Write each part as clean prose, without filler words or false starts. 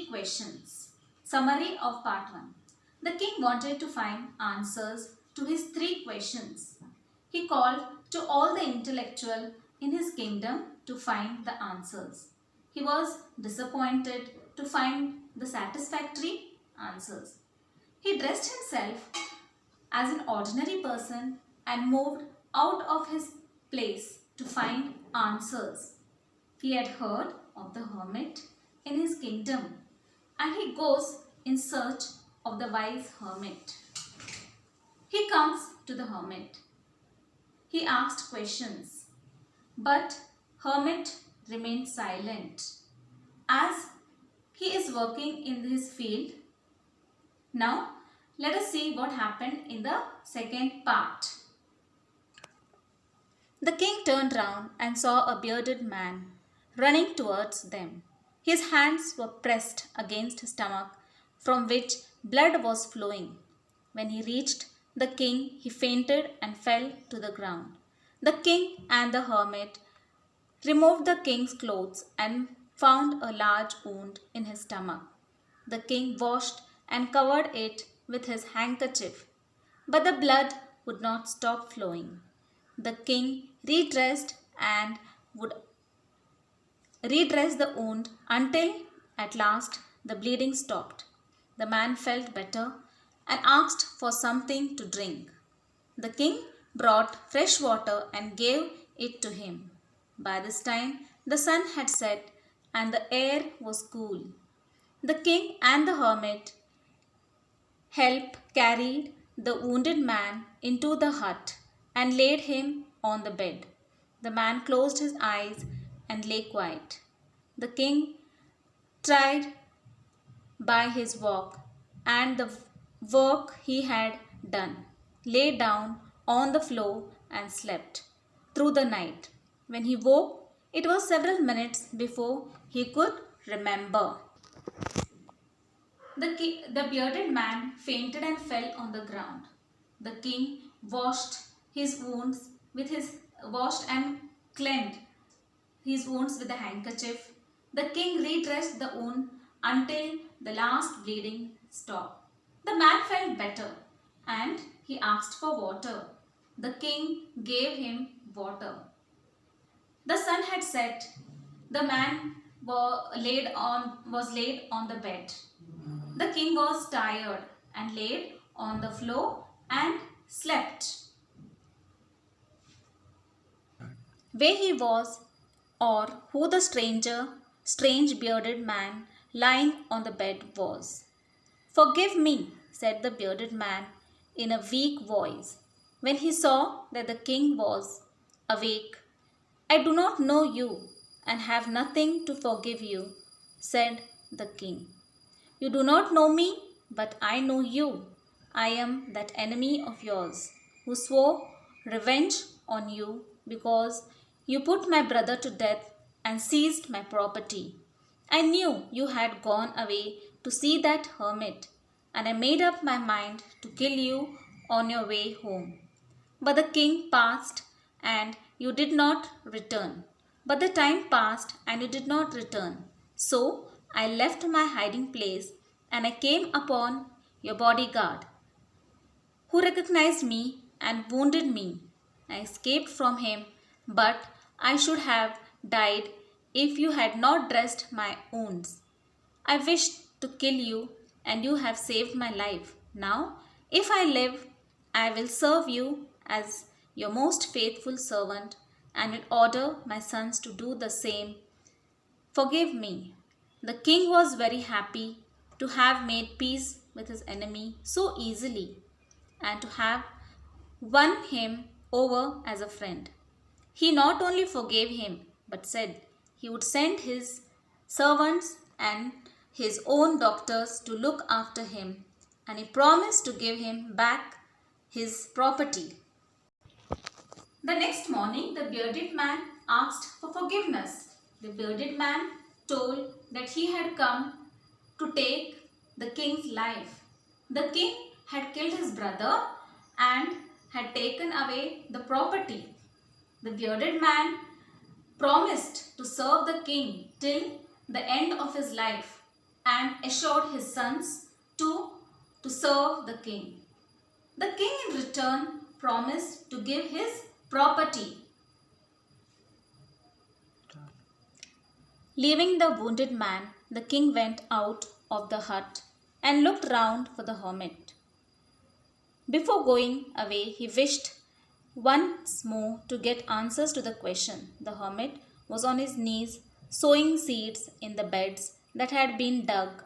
questions. Summary of part 1. The king wanted to find answers to his 3 questions. He called to all the intellectual in his kingdom to find the answers. He was disappointed to find the satisfactory answers. He dressed himself as an ordinary person and moved out of his place to find answers. He had heard of the hermit in his kingdom and he goes in search of the wise hermit. He comes to the hermit. He asked questions, but hermit remained silent as he is working in his field. Now, let us see what happened in the second part. The king turned round and saw a bearded man running towards them. His hands were pressed against his stomach, from which blood was flowing. When he reached the king, he fainted and fell to the ground. The king and the hermit removed the king's clothes and found a large wound in his stomach. The king washed and covered it with his handkerchief, but the blood would not stop flowing. The king redressed and would redress the wound until at last the bleeding stopped. The man felt better and asked for something to drink. The king brought fresh water and gave it to him. By this time the sun had set and the air was cool. The king and the hermit carried the wounded man into the hut and laid him on the bed. The man closed his eyes and lay quiet. The king tried by his walk and the work he had done, lay down on the floor and slept through the night. When he woke, it was several minutes before he could remember. The bearded man fainted and fell on the ground. The king washed and cleansed his wounds with a handkerchief. The king redressed the wound until the last bleeding stopped. The man felt better and he asked for water. The king gave him water. The sun had set. The man was laid on the bed. The king was tired and laid on the floor and slept. Where he was, or who the strange bearded man lying on the bed was. "Forgive me," said the bearded man in a weak voice, when he saw that the king was awake. "I do not know you and have nothing to forgive you," said the king. "You do not know me, but I know you. I am that enemy of yours who swore revenge on you because you put my brother to death and seized my property. I knew you had gone away to see that hermit, and I made up my mind to kill you on your way home. But the king passed and you did not return. But the time passed and you did not return. So I left my hiding place and I came upon your bodyguard, who recognized me and wounded me. I escaped from him, but I should have died if you had not dressed my wounds. I wished to kill you and you have saved my life. Now, if I live, I will serve you as your most faithful servant and will order my sons to do the same. Forgive me." The king was very happy to have made peace with his enemy so easily and to have won him over as a friend. He not only forgave him but said he would send his servants and his own doctors to look after him, and he promised to give him back his property. The next morning, the bearded man asked for forgiveness. The bearded man told that he had come to take the king's life. The king had killed his brother and had taken away the property. The bearded man promised to serve the king till the end of his life and assured his sons to serve the king. The king in return promised to give his property. Leaving the wounded man, the king went out of the hut and looked round for the hermit. Before going away, he wished once more to get answers to the question. The hermit was on his knees sowing seeds in the beds that had been dug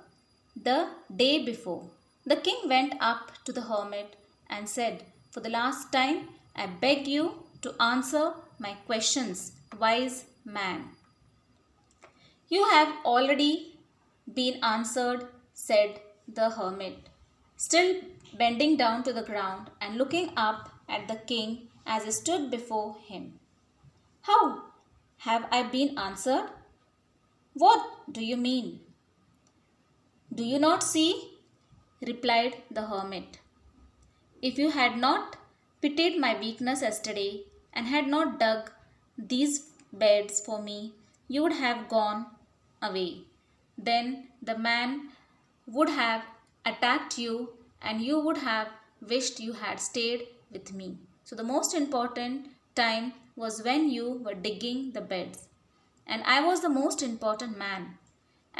the day before. The king went up to the hermit and said, "For the last time, I beg you to answer my questions, wise man." "You have already been answered," said the hermit, still bending down to the ground and looking up at the king as he stood before him. "How have I been answered? What do you mean?" "Do you not see?" replied the hermit. "If you had not pitied my weakness yesterday and had not dug these beds for me, you would have gone away. Then the man would have attacked you and you would have wished you had stayed with me. So the most important time was when you were digging the beds. And I was the most important man.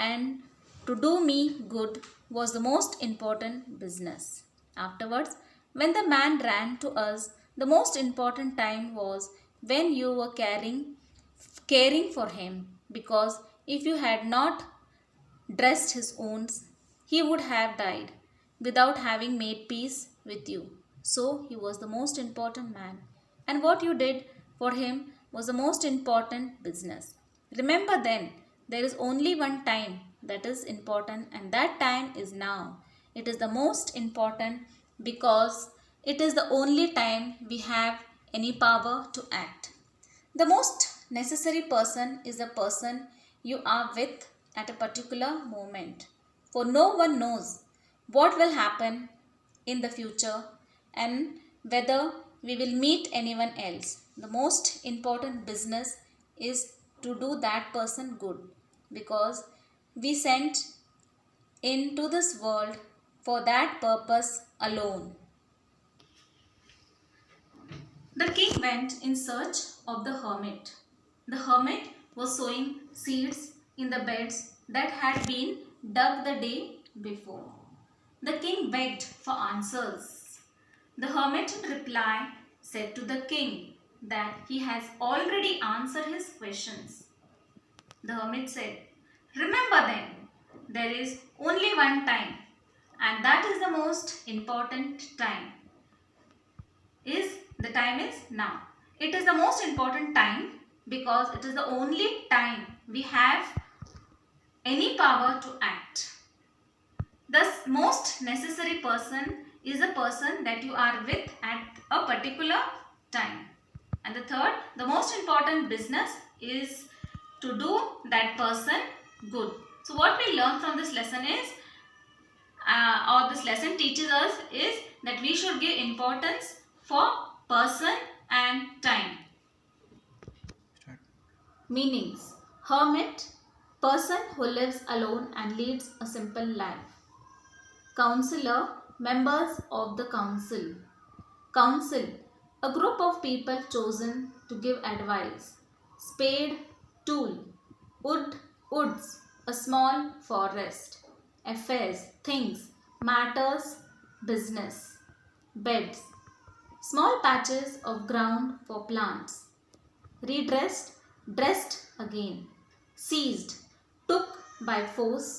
And to do me good was the most important business. Afterwards, when the man ran to us, the most important time was when you were caring for him, because if you had not dressed his wounds, he would have died without having made peace with you. So he was the most important man. And what you did for him was the most important business. Remember then, there is only one time that is important, and that time is now. It is the most important because it is the only time we have any power to act. The most necessary person is the person you are with at a particular moment. For no one knows what will happen in the future and whether we will meet anyone else. The most important business is to do that person good, because we sent into this world for that purpose alone. The king went in search of the hermit. The hermit was sowing seeds in the beds that had been dug the day before. The king begged for answers. The hermit in reply said to the king that he has already answered his questions. The hermit said, "Remember then, there is only one time, and that is the most important time. The time is now. It is the most important time because it is the only time we have any power to act. The most necessary person is the person that you are with at a particular time. And the third, the most important business is to do that person good." So what we learn from this lesson is, or this lesson teaches us, is that we should give importance for person and time. Meanings: hermit, person who lives alone and leads a simple life. Counselor, members of the council. Council, a group of people chosen to give advice. Spade, tool. Wood, woods, a small forest. Affairs, things. Matters, business. Beds, small patches of ground for plants. Redressed, dressed again. Seized, took by force.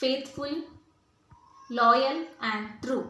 Faithful, loyal and true.